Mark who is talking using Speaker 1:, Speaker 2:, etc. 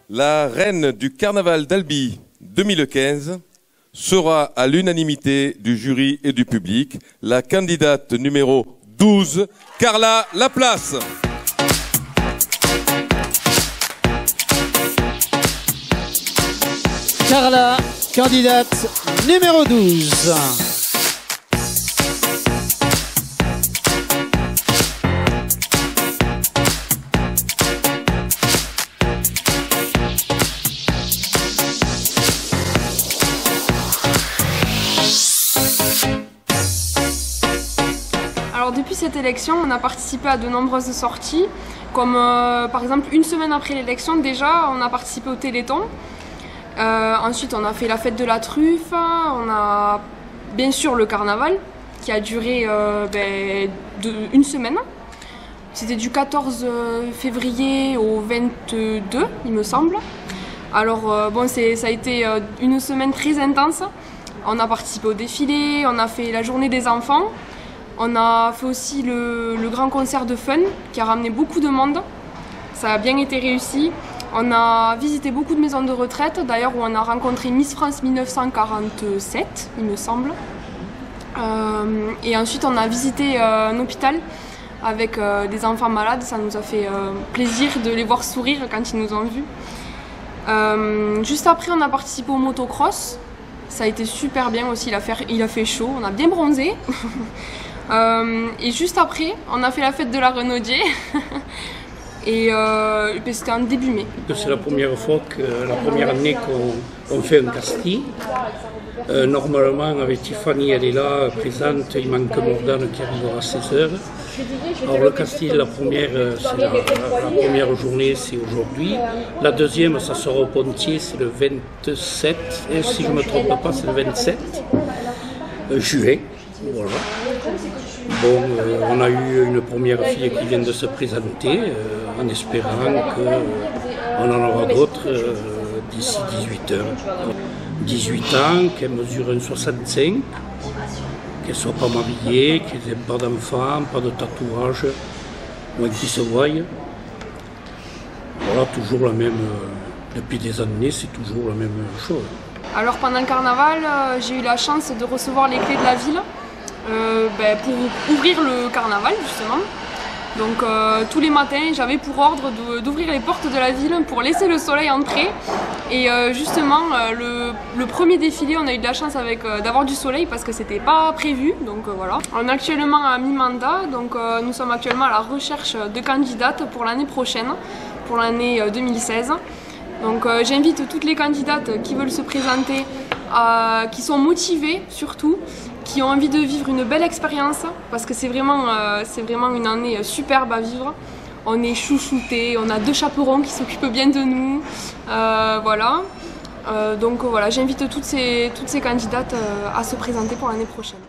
Speaker 1: La reine du carnaval d'Albi 2015 sera à l'unanimité du jury et du public la candidate numéro 12, Carla Laplace.
Speaker 2: Carla, candidate numéro 12.
Speaker 3: Alors depuis cette élection, on a participé à de nombreuses sorties, comme par exemple une semaine après l'élection déjà, on a participé au Téléthon. Ensuite on a fait la fête de la truffe, on a bien sûr le carnaval qui a duré une semaine. C'était du 14 février au 22 il me semble. Alors bon, ça a été une semaine très intense. On a participé au défilé, on a fait la journée des enfants. On a fait aussi le grand concert de fun qui a ramené beaucoup de monde. Ça a bien été réussi. On a visité beaucoup de maisons de retraite, d'ailleurs où on a rencontré Miss France 1947, il me semble. Et ensuite on a visité un hôpital avec des enfants malades. Ça nous a fait plaisir de les voir sourire quand ils nous ont vus. Juste après on a participé au motocross. Ça a été super bien aussi, il a fait chaud, on a bien bronzé. Et juste après, on a fait la fête de la Renaudier. Et c'était en début mai.
Speaker 4: C'est la première fois, la première année qu'on fait un casting. Normalement, avec Tiffany, elle est là, présente. Il manque Morgane qui arrivera à 16h. Alors le casting, la première journée, c'est aujourd'hui. La deuxième, ça sera au Pontier, c'est le 27. Et si je ne me trompe pas, c'est le 27 juillet. Voilà. Bon, on a eu une première fille qui vient de se présenter, en espérant qu'on en aura d'autres d'ici 18 heures. 18 ans, qu'elle mesure 1,65 m, qu'elle ne soit pas mariée, qu'elle n'ait pas d'enfant, pas de tatouage, moins qu'ils se voient. Voilà, toujours la même, depuis des années, c'est toujours la même chose.
Speaker 3: Alors pendant le carnaval, j'ai eu la chance de recevoir les clés de la ville. Pour ouvrir le carnaval justement. Donc tous les matins j'avais pour ordre d'ouvrir les portes de la ville pour laisser le soleil entrer. Et justement le premier défilé, on a eu de la chance d'avoir du soleil parce que c'était pas prévu. Donc voilà. On est actuellement à mi-mandat, donc nous sommes actuellement à la recherche de candidates pour l'année prochaine, pour l'année 2016. Donc j'invite toutes les candidates qui veulent se présenter, qui sont motivées surtout, qui ont envie de vivre une belle expérience, parce que c'est vraiment une année superbe à vivre. On est chouchoutés, on a 2 chaperons qui s'occupent bien de nous, voilà. Donc voilà, j'invite toutes ces candidates à se présenter pour l'année prochaine.